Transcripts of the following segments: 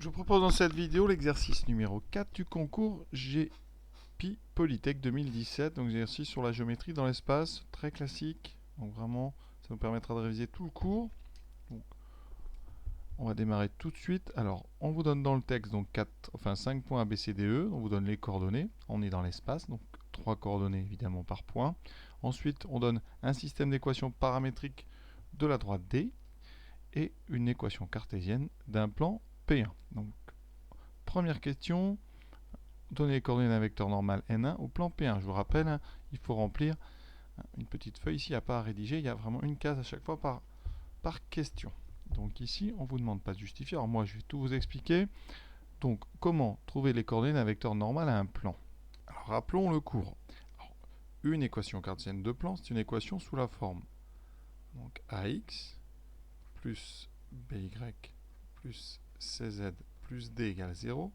Je vous propose dans cette vidéo l'exercice numéro 4 du concours GPI Polytech 2017. Donc exercice sur la géométrie dans l'espace, très classique. Donc vraiment, ça nous permettra de réviser tout le cours. Donc, on va démarrer tout de suite. Alors, on vous donne dans le texte donc 5 points A, B, C, D, E. On vous donne les coordonnées. On est dans l'espace, donc 3 coordonnées évidemment par point. Ensuite, on donne un système d'équations paramétriques de la droite D et une équation cartésienne d'un plan P1. Donc, première question, donner les coordonnées d'un vecteur normal N1 au plan P1. Je vous rappelle, hein, il faut remplir une petite feuille ici, il n'y a pas à rédiger, il y a vraiment une case à chaque fois par question. Donc ici, on ne vous demande pas de justifier. Alors moi, je vais tout vous expliquer. Donc, comment trouver les coordonnées d'un vecteur normal à un plan? Alors, rappelons le cours. Alors, une équation cartésienne de plan, c'est une équation sous la forme donc AX plus BY plus CZ plus D égale 0,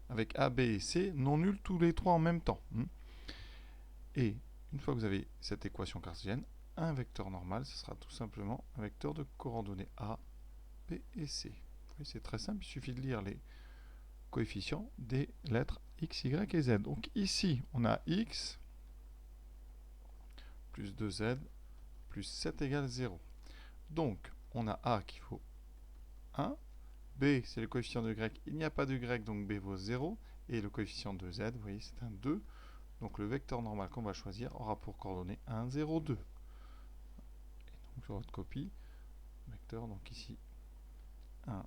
avec A, B et C non nuls tous les trois en même temps. Et une fois que vous avez cette équation cartésienne, un vecteur normal, ce sera tout simplement un vecteur de coordonnées A, B et C. C'est très simple, il suffit de lire les coefficients des lettres X, Y et Z. Donc ici, on a X plus 2Z plus 7 égale 0. Donc, on a A qu'il faut 1. B, c'est le coefficient de Y. Il n'y a pas de Y, donc B vaut 0. Et le coefficient de Z, vous voyez, c'est un 2. Donc le vecteur normal qu'on va choisir aura pour coordonnées 1, 0, 2. Et donc sur votre copie, vecteur, donc ici 1,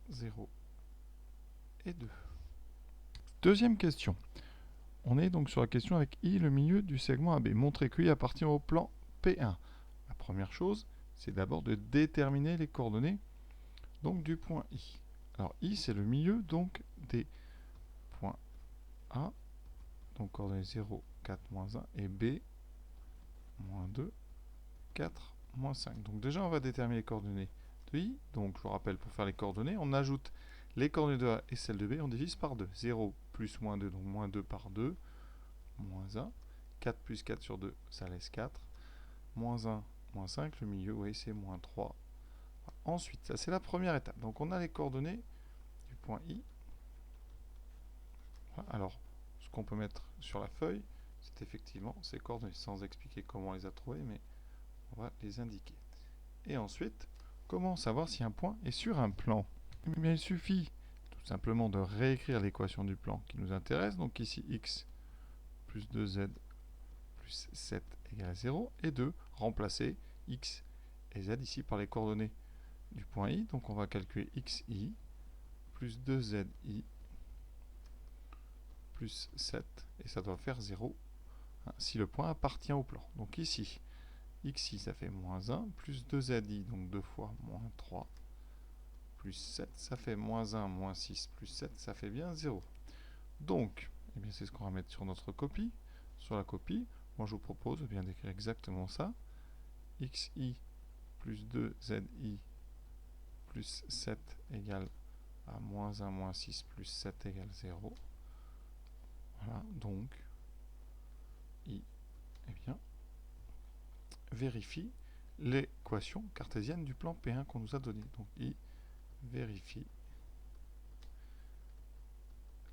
0 et 2. Deuxième question. On est donc sur la question avec I, le milieu du segment AB. Montrez que I appartient au plan P1. La première chose, c'est d'abord de déterminer les coordonnées donc du point I. Alors I, c'est le milieu donc des points A, donc coordonnées 0, 4, moins 1, et B, moins 2, 4, moins 5. Donc déjà, on va déterminer les coordonnées de I. Donc je vous rappelle, pour faire les coordonnées, on ajoute les coordonnées de A et celles de B, on divise par 2. 0 plus moins 2, donc moins 2 par 2, moins 1. 4 plus 4 sur 2, ça laisse 4. Moins 1, moins 5, le milieu, vous voyez, c'est moins 3. Ensuite, ça c'est la première étape. Donc on a les coordonnées du point I. Alors, ce qu'on peut mettre sur la feuille, c'est effectivement ces coordonnées, sans expliquer comment on les a trouvées, mais on va les indiquer. Et ensuite, comment savoir si un point est sur un plan? Eh bien, il suffit tout simplement de réécrire l'équation du plan qui nous intéresse. Donc ici, x plus 2z plus 7 égale 0. Et de remplacer x et z ici par les coordonnées du point I. Donc on va calculer xi plus 2zi plus 7. Et ça doit faire 0 si le point appartient au plan. Donc ici, xi ça fait moins 1, plus 2zi, donc 2 fois moins 3, plus 7, ça fait moins 1, moins 6, plus 7, ça fait bien 0. Donc, eh bien, c'est ce qu'on va mettre sur notre copie. Sur la copie, moi je vous propose bien d'écrire exactement ça. xi plus 2zi plus 7 égale à moins 1, moins 6, plus 7 égale 0. Voilà, donc, i, eh bien, vérifie l'équation cartésienne du plan P1 qu'on nous a donné. Donc, i vérifie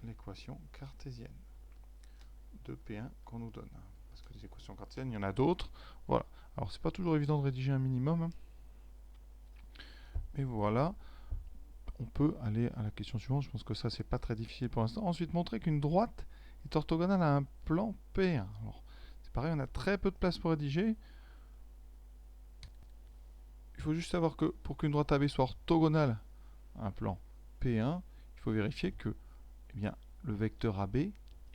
l'équation cartésienne de P1 qu'on nous donne. Parce que les équations cartésiennes, il y en a d'autres. Voilà. Alors, c'est pas toujours évident de rédiger un minimum. Mais voilà. On peut aller à la question suivante. Je pense que ça, c'est pas très difficile pour l'instant. Ensuite, montrer qu'une droite est orthogonale à un plan P1. Alors, c'est pareil, on a très peu de place pour rédiger. Il faut juste savoir que pour qu'une droite AB soit orthogonale à un plan P1, il faut vérifier que eh bien, le vecteur AB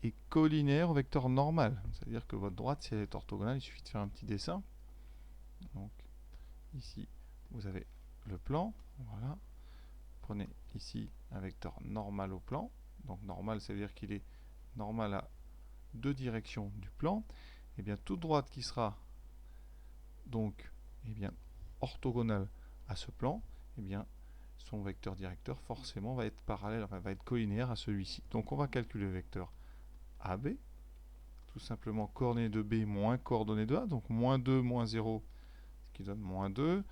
est collinaire au vecteur normal. C'est-à-dire que votre droite, si elle est orthogonale, il suffit de faire un petit dessin. Donc, ici, vous avez le plan. Voilà. Prenez ici un vecteur normal au plan. Donc, normal, ça veut dire qu'il est normal à deux directions du plan. Et bien, toute droite qui sera donc bien, orthogonale à ce plan, et bien, son vecteur directeur forcément va être parallèle, enfin, va être collinéaire à celui-ci. Donc on va calculer le vecteur AB, tout simplement coordonnées de B moins coordonnées de A, donc moins 2, moins 0, ce qui donne moins 2.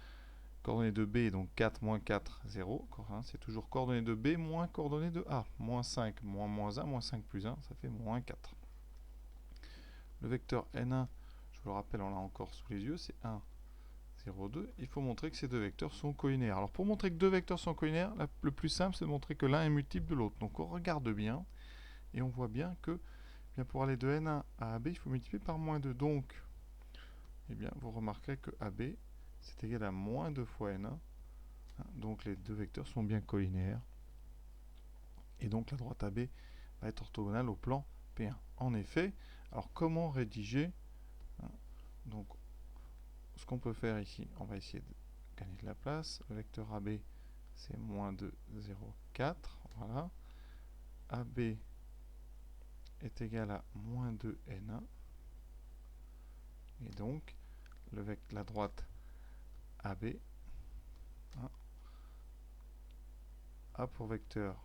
coordonnées de B, donc 4 moins 4, 0. C'est toujours coordonnées de B moins coordonnées de A. Moins 5, moins 1, moins 5 plus 1, ça fait moins 4. Le vecteur N1, je vous le rappelle, on l'a encore sous les yeux, c'est 1, 0, 2. Il faut montrer que ces deux vecteurs sont colinéaires. Alors pour montrer que deux vecteurs sont colinéaires, le plus simple, c'est de montrer que l'un est multiple de l'autre. Donc on regarde bien, et on voit bien que bien pour aller de N1 à AB, il faut multiplier par moins 2. Donc, eh bien, vous remarquerez que AB, c'est égal à moins 2 fois N1. Donc les deux vecteurs sont bien colinéaires. Et donc la droite AB va être orthogonale au plan P1. En effet, alors comment rédiger? Donc, ce qu'on peut faire ici, on va essayer de gagner de la place. Le vecteur AB, c'est moins 2, 0, 4. Voilà. AB est égal à moins 2 N1. Et donc, la droite AB a pour vecteur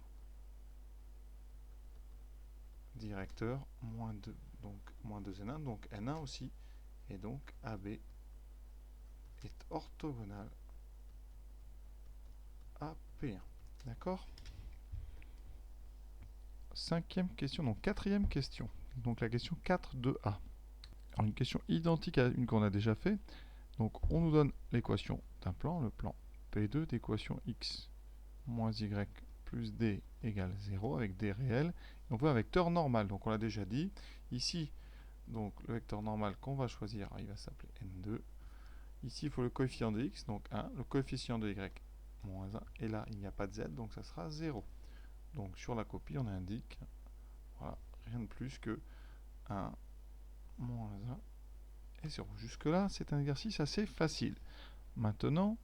directeur moins 2, donc moins 2 N1, donc N1 aussi. Et donc AB est orthogonal à P1. D'accord? Cinquième question, donc quatrième question. Donc la question 4 de A. Alors une question identique à une qu'on a déjà fait. Donc on nous donne l'équation d'un plan, le plan P2 d'équation x moins y plus d égale 0 avec d réel. Et on veut un vecteur normal, donc on l'a déjà dit. Ici, donc le vecteur normal qu'on va choisir, il va s'appeler n2. Ici, il faut le coefficient de x, donc 1, le coefficient de y, moins 1. Et là, il n'y a pas de z, donc ça sera 0. Donc sur la copie, on indique, voilà, rien de plus que 1, moins 1 et 0. Jusque-là, c'est un exercice assez facile. Maintenant,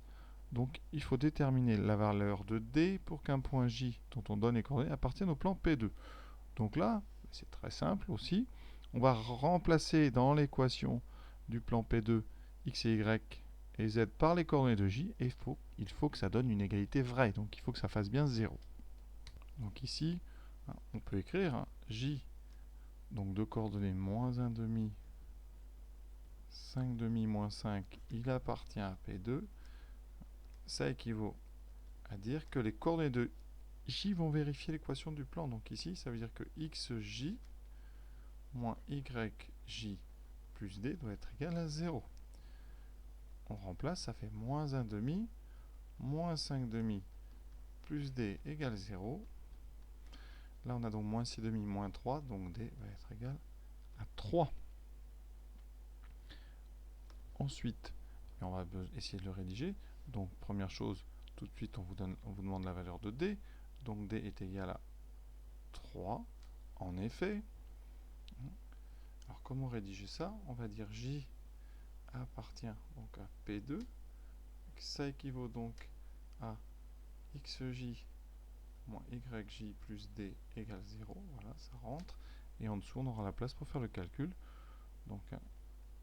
donc, il faut déterminer la valeur de D pour qu'un point J, dont on donne les coordonnées, appartienne au plan P2. Donc là, c'est très simple aussi. On va remplacer dans l'équation du plan P2 x et y et z par les coordonnées de J, et il faut que ça donne une égalité vraie. Donc, il faut que ça fasse bien 0. Donc ici, on peut écrire J, donc de coordonnées moins 1 demi, 5 demi moins 5, il appartient à P2. Ça équivaut à dire que les coordonnées de J vont vérifier l'équation du plan. Donc ici, ça veut dire que xj moins yj plus d doit être égal à 0. On remplace, ça fait moins 1 demi, moins 5 demi plus d égale 0. Là, on a donc moins 6 demi, moins 3, donc d va être égal à 3. Ensuite, on va essayer de le rédiger. Donc, première chose, tout de suite, on vous demande la valeur de d. Donc, d est égal à 3. En effet, alors comment rédiger ça? On va dire J appartient donc à P2. Ça équivaut donc à xj moins yj plus d égale 0. Voilà, ça rentre. Et en dessous, on aura la place pour faire le calcul. Donc,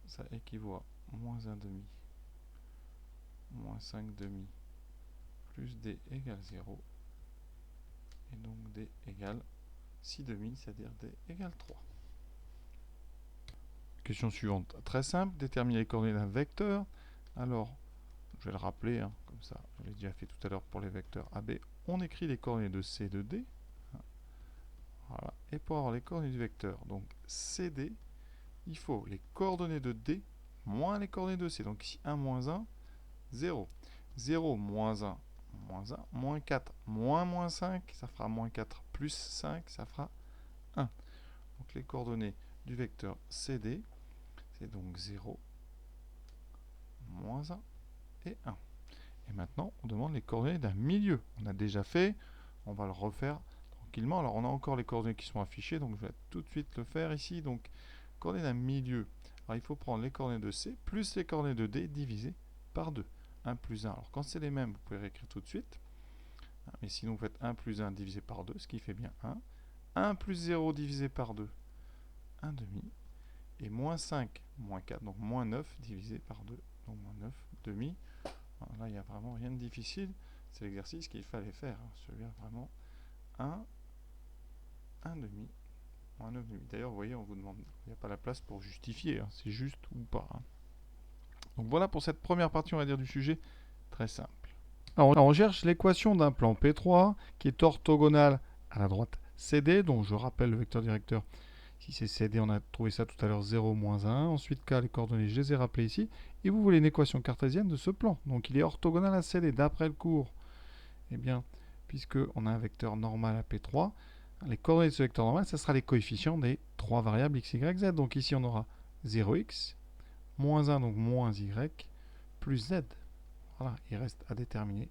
ça équivaut à moins 1 demi, moins 5 demi, plus d égale 0. Et donc d égale 6 demi, c'est-à-dire d égale 3. Question suivante, très simple, déterminer les coordonnées d'un vecteur. Alors, je vais le rappeler, comme ça, je l'ai déjà fait tout à l'heure pour les vecteurs AB. On écrit les coordonnées de C et de D. Voilà. Et pour avoir les coordonnées du vecteur, donc CD, il faut les coordonnées de D moins les coordonnées de C. Donc ici, 1 moins 1, 0. 0 moins 1, moins 1, moins 4, moins 5, ça fera moins 4, plus 5, ça fera 1. Donc les coordonnées du vecteur CD, c'est donc 0, moins 1 et 1. Et maintenant, on demande les coordonnées d'un milieu. On a déjà fait, on va le refaire tranquillement. Alors, on a encore les coordonnées qui sont affichées, donc je vais tout de suite le faire ici. Donc, coordonnées d'un milieu. Alors, il faut prendre les coordonnées de C plus les coordonnées de D divisées par 2. 1 plus 1. Alors, quand c'est les mêmes, vous pouvez réécrire tout de suite. Mais sinon, vous faites 1 plus 1 divisé par 2, ce qui fait bien 1. 1 plus 0 divisé par 2, 1 demi. Et moins 5, moins 4, donc moins 9 divisé par 2, donc moins 9 demi. Alors là, il n'y a vraiment rien de difficile. C'est l'exercice qu'il fallait faire. Celui-là, vraiment, 1 demi, moins 9 demi. D'ailleurs, vous voyez, on vous demande, il n'y a pas la place pour justifier. C'est juste ou pas. Donc voilà pour cette première partie, on va dire, du sujet Très simple. Alors, on cherche l'équation d'un plan P3 qui est orthogonal à la droite CD, dont je rappelle le vecteur directeur. Si c'est CD, on a trouvé ça tout à l'heure 0, moins 1. Ensuite, K, les coordonnées, je les ai rappelées ici. Et vous voulez une équation cartésienne de ce plan. Donc, il est orthogonal à CD. D'après le cours, eh bien, puisqu'on a un vecteur normal à P3, les coordonnées de ce vecteur normal, ce sera les coefficients des trois variables x, y, z. Donc ici, on aura 0x, moins 1, donc moins y, plus z. Voilà, il reste à déterminer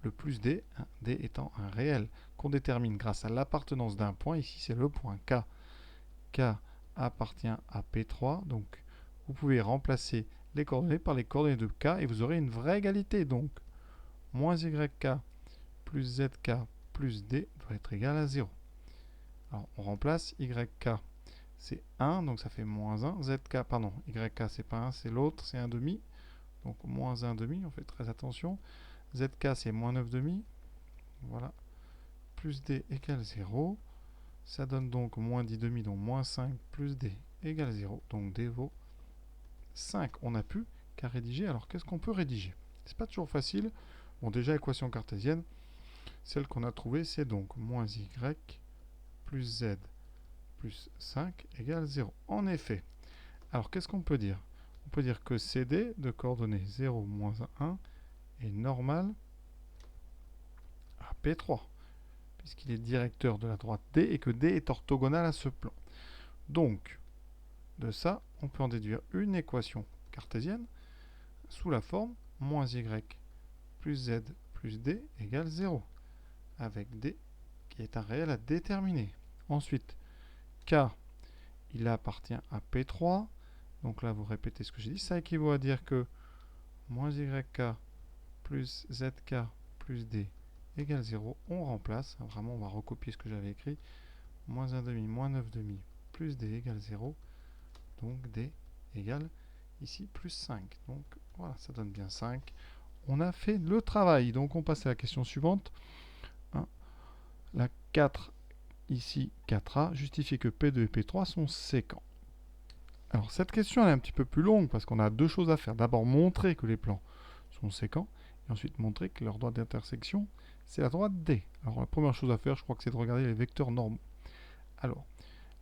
le plus d, hein, d étant un réel, qu'on détermine grâce à l'appartenance d'un point. Ici, c'est le point K. K appartient à P3, donc vous pouvez remplacer les coordonnées par les coordonnées de K et vous aurez une vraie égalité. Donc, moins YK plus ZK plus D doit être égal à 0. Alors, on remplace YK, c'est 1, donc ça fait moins 1. ZK, pardon, YK, c'est pas 1, c'est l'autre, c'est 1 demi. Donc, moins 1 demi, on fait très attention. ZK, c'est moins 9 demi. Voilà. Plus D égale 0. Ça donne donc moins 10 demi, donc moins 5 plus D égale 0. Donc D vaut 5. On n'a plus qu'à rédiger. Alors, qu'est-ce qu'on peut rédiger? C'est pas toujours facile. Bon, déjà, équation cartésienne, celle qu'on a trouvée, c'est donc moins y plus z plus 5 égale 0. En effet, alors qu'est-ce qu'on peut dire? On peut dire que CD de coordonnées 0, moins 1 est normal à P3, puisqu'il est directeur de la droite D et que D est orthogonal à ce plan. Donc, de ça, on peut en déduire une équation cartésienne sous la forme moins y plus z plus d égale 0, avec d qui est un réel à déterminer. Ensuite, K, il appartient à P3. Donc là, vous répétez ce que j'ai dit. Ça équivaut à dire que moins YK plus ZK plus D égale 0. On remplace. Vraiment, on va recopier ce que j'avais écrit. Moins 1 demi, moins 9 demi, plus D égale 0. Donc D égale ici plus 5. Donc voilà, ça donne bien 5. On a fait le travail. Donc on passe à la question suivante. La 4 ici 4a justifie que P2 et P3 sont séquents. Alors cette question elle est un petit peu plus longue parce qu'on a deux choses à faire. D'abord montrer que les plans sont séquents et ensuite montrer que leur droite d'intersection c'est la droite D. Alors la première chose à faire je crois que c'est de regarder les vecteurs normaux. Alors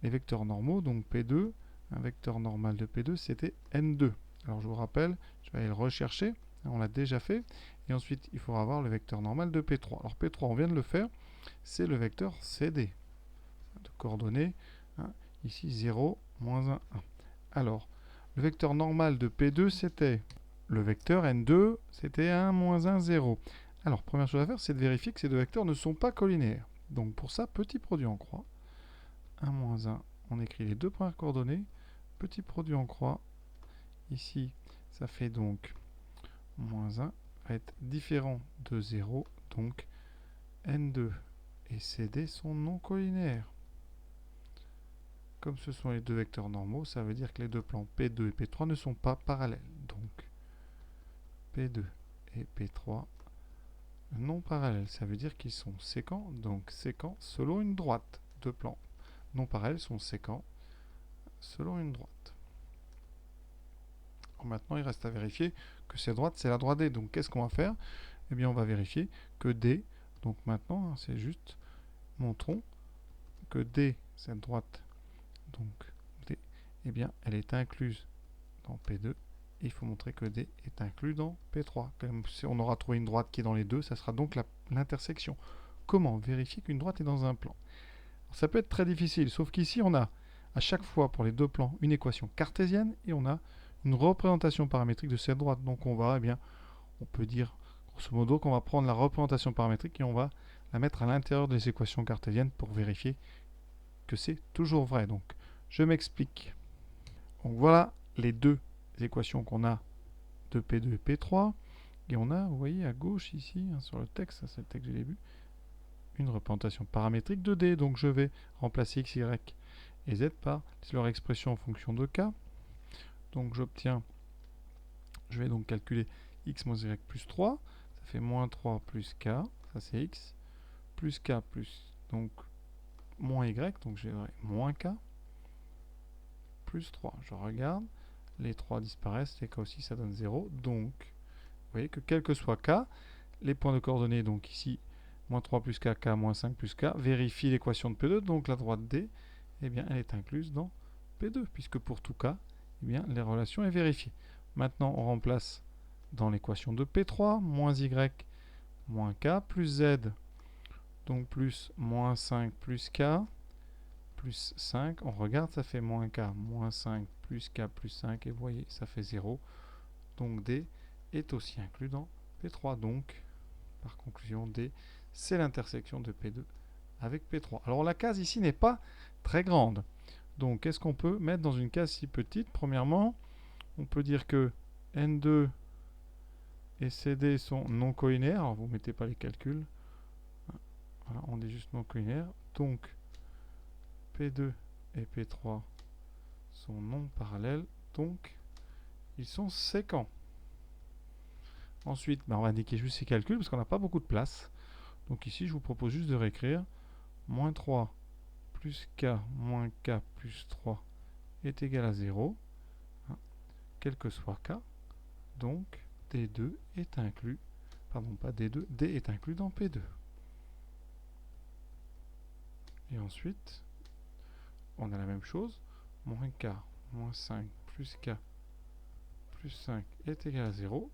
les vecteurs normaux donc P2, un vecteur normal de P2 c'était N2. Alors je vous rappelle, je vais aller le rechercher, on l'a déjà fait et ensuite il faudra avoir le vecteur normal de P3. Alors P3 on vient de le faire, c'est le vecteur CD de coordonnées, hein, ici 0, moins 1, 1. Alors, le vecteur normal de P2, c'était le vecteur N2, c'était 1, moins 1, 0. Alors, première chose à faire, c'est de vérifier que ces deux vecteurs ne sont pas collinaires. Donc, pour ça, petit produit en croix. 1, moins 1, on écrit les deux premières coordonnées. Petit produit en croix. Ici, ça fait donc moins 1 va être différent de 0. Donc, N2 et CD sont non collinaires. Comme ce sont les deux vecteurs normaux, ça veut dire que les deux plans P2 et P3 ne sont pas parallèles. Donc, P2 et P3 non parallèles, ça veut dire qu'ils sont séquents, donc séquents selon une droite. Deux plans non parallèles sont séquents selon une droite. Alors maintenant, il reste à vérifier que cette droite, c'est la droite D. Donc, qu'est-ce qu'on va faire? Eh bien, on va vérifier que D, donc maintenant, c'est juste, montrons que D, cette droite, donc D, eh bien, elle est incluse dans P2. Et il faut montrer que D est inclus dans P3. Comme si on aura trouvé une droite qui est dans les deux, ça sera donc l'intersection. Comment vérifier qu'une droite est dans un plan? Alors, ça peut être très difficile, sauf qu'ici, on a à chaque fois pour les deux plans une équation cartésienne et on a une représentation paramétrique de cette droite. Donc on va, eh bien, on peut dire grosso modo qu'on va prendre la représentation paramétrique et on va la mettre à l'intérieur des équations cartésiennes pour vérifier que c'est toujours vrai. Donc je m'explique. Donc voilà les deux équations qu'on a de P2 et P3. Et on a, vous voyez, à gauche ici, hein, sur le texte, ça c'est le texte du début, une représentation paramétrique de D. Donc je vais remplacer x, y et z par leur expression en fonction de k. Donc j'obtiens, je vais donc calculer x moins y plus 3. Ça fait moins 3 plus k, ça c'est x, plus k plus donc moins y, donc j'ai moins k, plus 3. Je regarde, les 3 disparaissent, les k aussi ça donne 0. Donc voyez que quel que soit k, les points de coordonnées, donc ici, moins 3 plus k, k moins 5 plus k, vérifie l'équation de P2, donc la droite D, eh bien, elle est incluse dans P2, puisque pour tout k, eh bien, les relations est vérifiée. Maintenant, on remplace dans l'équation de P3, moins y moins k plus z, donc plus moins 5 plus k, plus 5, on regarde, ça fait moins k, moins 5 plus k plus 5, et vous voyez, ça fait 0. Donc D est aussi inclus dans P3. Donc, par conclusion, D, c'est l'intersection de P2 avec P3. Alors la case ici n'est pas très grande. Donc, qu'est-ce qu'on peut mettre dans une case si petite? Premièrement, on peut dire que N2 et CD sont non collinaires. Alors, vous ne mettez pas les calculs. Voilà, on dit juste non collinaires. Donc, P2 et P3 sont non parallèles. Donc, ils sont séquents. Ensuite, on va indiquer juste ces calculs parce qu'on n'a pas beaucoup de place. Donc ici, je vous propose juste de réécrire moins 3 plus k moins k plus 3 est égal à 0, hein, quel que soit k. Donc D2 est inclus, pardon, pas D2, D est inclus dans P2. Et ensuite, on a la même chose, moins k moins 5 plus k plus 5 est égal à 0.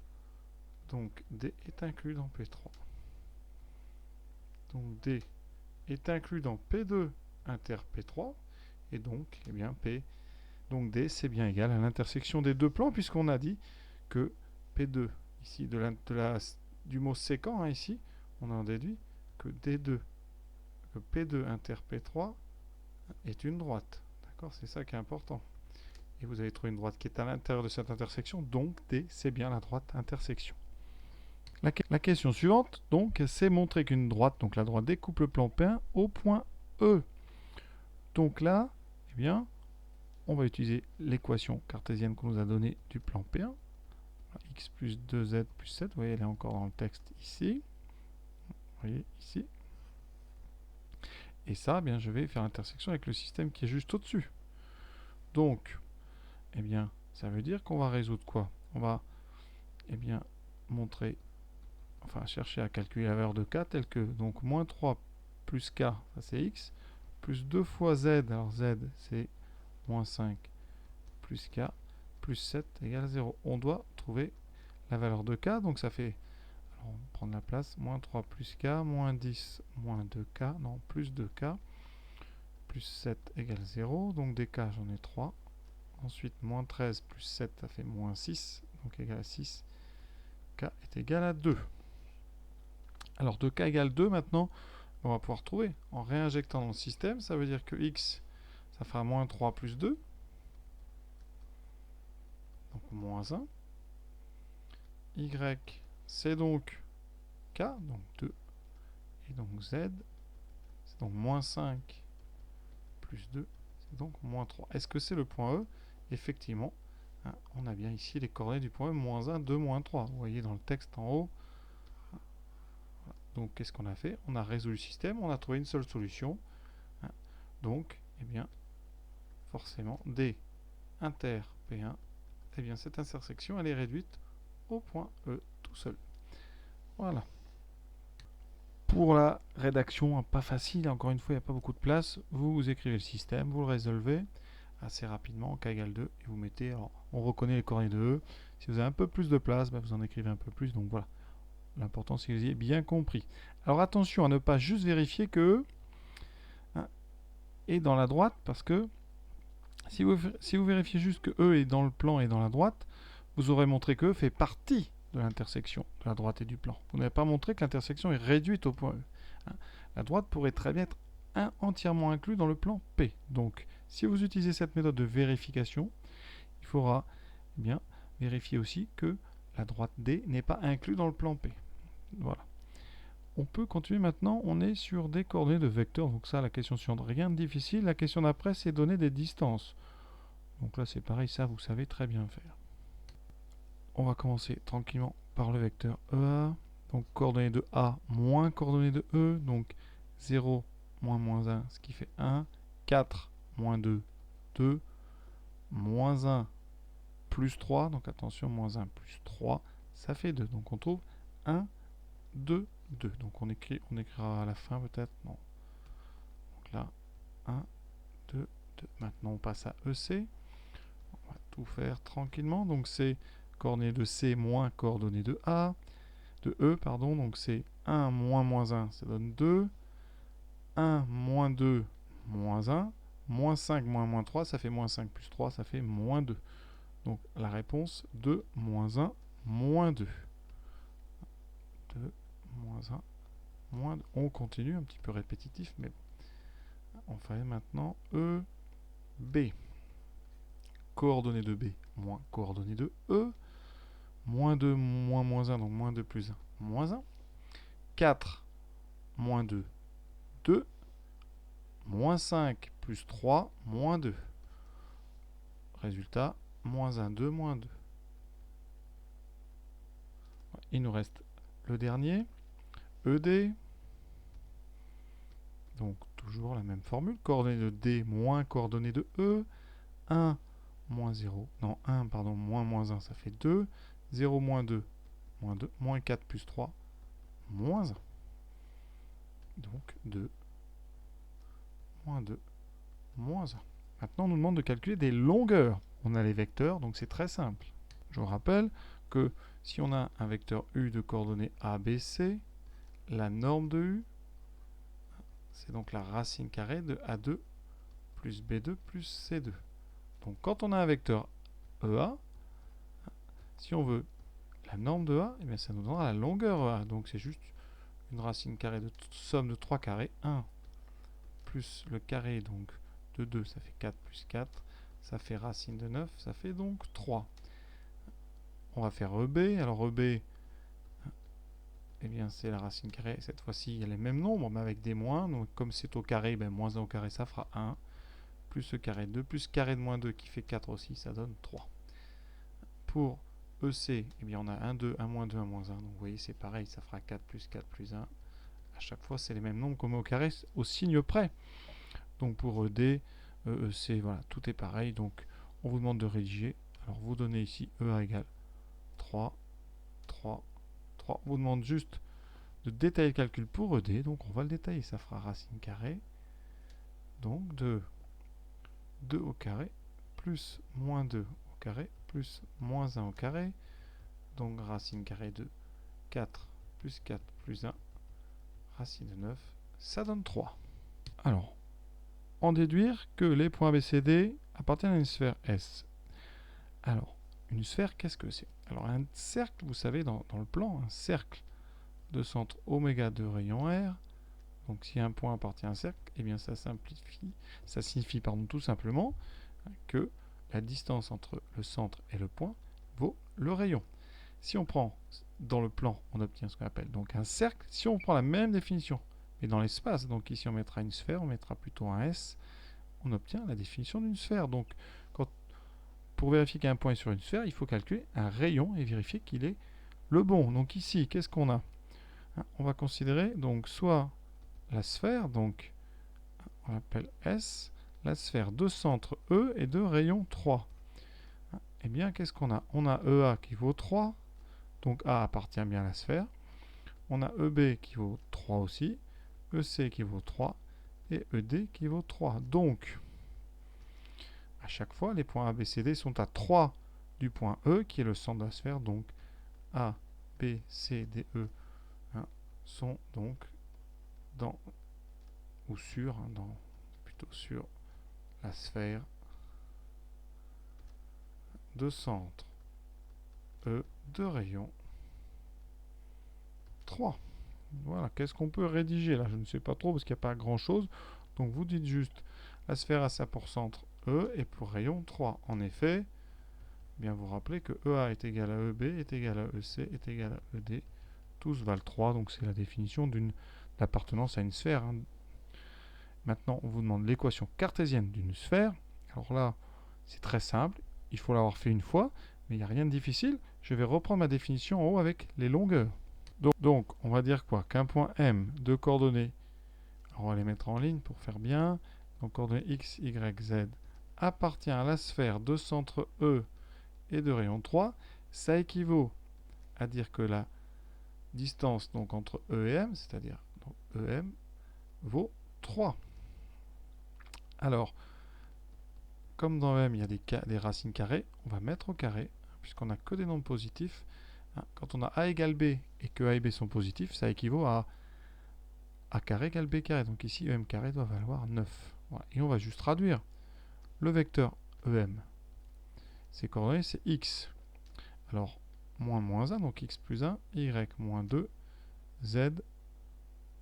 Donc D est inclus dans P3. Donc D est inclus dans P2 inter P3. Et donc, eh bien, donc D, c'est bien égal à l'intersection des deux plans, puisqu'on a dit que P2, ici, du mot séquent, hein, ici, on en déduit que D2, que P2 inter P3 est une droite. D'accord? C'est ça qui est important. Et vous avez trouvé une droite qui est à l'intérieur de cette intersection, donc D, c'est bien la droite intersection. La question suivante, donc, c'est montrer qu'une droite, donc la droite découpe le plan P1 au point E. Donc là, eh bien, on va utiliser l'équation cartésienne qu'on nous a donnée du plan P1. X plus 2z plus 7, vous voyez, elle est encore dans le texte ici. Vous voyez, ici. Et ça, eh bien, je vais faire intersection avec le système qui est juste au-dessus. Donc, eh bien, ça veut dire qu'on va résoudre quoi? On va, eh bien, montrer, enfin, chercher à calculer la valeur de k, telle que, donc, moins 3 plus k, ça c'est x, plus 2 fois z, alors z, c'est moins 5 plus k, plus 7 égale 0. On doit trouver la valeur de k, donc ça fait, alors on va prendre la place, moins 3 plus k, moins 10, moins 2k, non, plus 2k, plus 7 égale 0, donc des k j'en ai 3. Ensuite, moins 13 plus 7, ça fait moins 6, donc égal à 6. K est égal à 2. Alors, de k égale 2, maintenant, on va pouvoir trouver. En réinjectant dans le système, ça veut dire que x, ça fera moins 3 plus 2. Donc, moins 1. Y, c'est donc k, donc 2. Et donc z, c'est donc moins 5 plus 2, c'est donc moins 3. Est-ce que c'est le point E? Effectivement, hein, on a bien ici les coordonnées du point E, moins 1, 2, moins 3. Vous voyez dans le texte en haut. Donc, qu'est-ce qu'on a fait? On a résolu le système, on a trouvé une seule solution. Hein. Donc, eh bien, forcément, D inter P1, eh bien, cette intersection, elle est réduite au point E tout seul. Voilà. Pour la rédaction, pas facile, encore une fois, il n'y a pas beaucoup de place. Vous écrivez le système, vous le résolvez assez rapidement, k égale 2, et vous mettez, alors, on reconnaît les coordonnées de E. Si vous avez un peu plus de place, vous en écrivez un peu plus, donc voilà. L'important, c'est que vous ayez bien compris. Alors attention à ne pas juste vérifier que E est dans la droite, parce que si vous vérifiez juste que E est dans le plan et dans la droite, vous aurez montré que E fait partie de l'intersection de la droite et du plan. Vous n'avez pas montré que l'intersection est réduite au point E. La droite pourrait très bien être entièrement inclue dans le plan P. Donc, si vous utilisez cette méthode de vérification, il faudra bien vérifier aussi que la droite D n'est pas inclue dans le plan P. Voilà. On peut continuer maintenant, on est sur des coordonnées de vecteurs, donc ça, la question suivante, rien de difficile. La question d'après, c'est donner des distances. Donc là, c'est pareil, ça, vous savez très bien faire. On va commencer tranquillement par le vecteur EA. Donc, coordonnées de A moins coordonnées de E, donc 0 moins moins 1, ce qui fait 1, 4 moins 2, 2, moins 1 plus 3, donc attention, moins 1 plus 3, ça fait 2. Donc on trouve 1, 2, 2. Donc on écrira à la fin peut-être. Non. Donc là, 1, 2, 2. Maintenant on passe à EC. On va tout faire tranquillement. Donc c'est coordonnées de C moins coordonnées de A. De E, pardon. Donc c'est 1 moins moins 1, ça donne 2. 1 moins 2, moins 1. Moins 5 moins moins 3, ça fait moins 5 plus 3, ça fait moins 2. Donc la réponse 2, moins 1, moins 2. 2, moins 1, moins 2. On continue, un petit peu répétitif, mais bon. On fait maintenant E, B. Coordonnées de B, moins coordonnées de E. Moins 2, moins moins 1, donc moins 2 plus 1, moins 1. 4, moins 2, 2. Moins 5 plus 3, moins 2. Résultat, moins 1, 2, moins 2. Il nous reste le dernier, ED. Donc toujours la même formule, coordonnées de D moins coordonnées de E. 1 moins 0, non 1 pardon, moins moins 1, ça fait 2. 0 moins 2, moins 2. Moins 4 plus 3, moins 1. Donc 2, moins 2, moins 1. Maintenant, on nous demande de calculer des longueurs. On a les vecteurs, donc c'est très simple. Je vous rappelle que si on a un vecteur U de coordonnées A, B, C, la norme de U, c'est donc la racine carrée de A2 plus B2 plus C2. Donc quand on a un vecteur EA, si on veut la norme de A, eh bien ça nous donnera la longueur EA. Donc c'est juste une racine carrée de somme de 3 carrés. 1 plus le carré donc de 2, ça fait 4 plus 4. Ça fait racine de 9, ça fait donc 3. On va faire EB. Alors EB, eh bien c'est la racine carrée. Cette fois-ci, il y a les mêmes nombres, mais avec des moins. Donc comme c'est au carré, ben, moins 1 au carré, ça fera 1. Plus le carré de 2, plus carré de moins 2 qui fait 4 aussi, ça donne 3. Pour EC, eh bien on a 1, 2, 1, moins 2, 1, moins 1. Donc vous voyez, c'est pareil, ça fera 4 plus 1. À chaque fois, c'est les mêmes nombres qu'on met au carré, au signe près. Donc pour ED, EC, voilà, tout est pareil. Donc on vous demande de rédiger. Alors vous donnez ici EA égale 3, 3, 3. On vous demande juste de détailler le calcul pour ED. Donc on va le détailler. Ça fera racine carrée. Donc de 2 au carré plus moins 2 au carré plus moins 1 au carré. Donc racine carrée de 4 plus 1. Racine de 9. Ça donne 3. Alors, en déduire que les points BCD appartiennent à une sphère S. Alors, une sphère, qu'est-ce que c'est? Alors, un cercle, vous savez, dans le plan, un cercle de centre oméga de rayon R. Donc, si un point appartient à un cercle, eh bien, ça signifie tout simplement que la distance entre le centre et le point vaut le rayon. Si on prend dans le plan, on obtient ce qu'on appelle donc un cercle. Si on prend la même définition, mais dans l'espace, donc ici on mettra une sphère, on mettra plutôt un S, on obtient la définition d'une sphère. Donc, pour vérifier qu'un point est sur une sphère, il faut calculer un rayon et vérifier qu'il est le bon. Donc ici, qu'est-ce qu'on a? On va considérer donc soit la sphère, donc on l'appelle S, la sphère de centre E et de rayon 3. Eh bien, qu'est-ce qu'on a? On a EA qui vaut 3, donc A appartient bien à la sphère. On a EB qui vaut 3 aussi, EC qui vaut 3 et ED qui vaut 3. Donc, à chaque fois, les points A, B, C, D sont à 3 du point E, qui est le centre de la sphère. Donc, A, B, C, D, E sont donc dans, ou sur, plutôt sur la sphère de centre E de rayon 3. Voilà, qu'est-ce qu'on peut rédiger là? Je ne sais pas trop parce qu'il n'y a pas grand-chose. Donc, vous dites juste la sphère a ça pour centre E et pour rayon 3. En effet, bien vous rappelez que EA est égal à EB, est égal à EC, est égal à ED. Tous valent 3, donc c'est la définition d'une appartenance à une sphère. Maintenant, on vous demande l'équation cartésienne d'une sphère. Alors là, c'est très simple. Il faut l'avoir fait une fois, mais il n'y a rien de difficile. Je vais reprendre ma définition en haut avec les longueurs. Donc on va dire quoi? Qu'un point M de coordonnées, on va les mettre en ligne pour faire bien. Donc coordonnées X, Y, Z appartient à la sphère de centre E et de rayon 3. Ça équivaut à dire que la distance donc, entre E et M, c'est-à-dire EM, vaut 3. Alors, comme dans M, il y a des racines carrées, on va mettre au carré, puisqu'on n'a que des nombres positifs. Quand on a A égale B et que A et B sont positifs, ça équivaut à A carré égale B carré. Donc ici, EM carré doit valoir 9. Voilà. Et on va juste traduire le vecteur EM. Ses coordonnées, c'est X. Alors, moins 1, donc X plus 1, Y moins 2, Z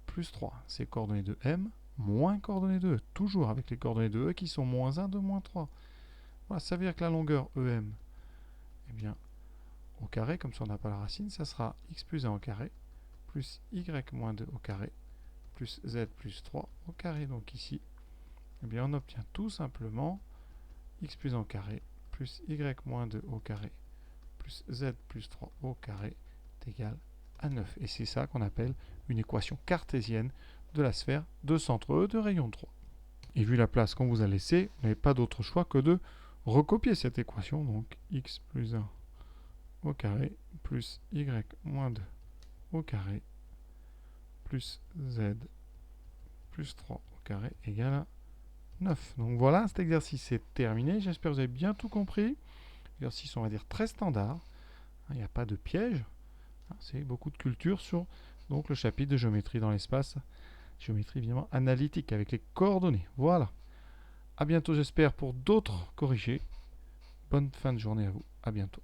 plus 3. C'est coordonnées de M moins coordonnées de E. Toujours avec les coordonnées de E qui sont moins 1, 2, moins 3. Voilà, ça veut dire que la longueur EM, eh bien, au carré, comme ça on n'a pas la racine, ça sera X plus 1 au carré, plus Y moins 2 au carré, plus Z plus 3 au carré. Donc ici, eh bien, on obtient tout simplement X plus 1 au carré, plus Y moins 2 au carré, plus Z plus 3 au carré est égal à 9. Et c'est ça qu'on appelle une équation cartésienne de la sphère de centre E de rayon 3. Et vu la place qu'on vous a laissée, vous n'avez pas d'autre choix que de recopier cette équation. Donc X plus 1 au carré, plus Y moins 2 au carré, plus Z plus 3 au carré égale à 9. Donc voilà, cet exercice est terminé. J'espère que vous avez bien tout compris. Exercice, on va dire, très standard. Il n'y a pas de piège. C'est beaucoup de culture sur donc, le chapitre de géométrie dans l'espace. Géométrie évidemment analytique avec les coordonnées. Voilà. À bientôt, j'espère, pour d'autres corrigés. Bonne fin de journée à vous. À bientôt.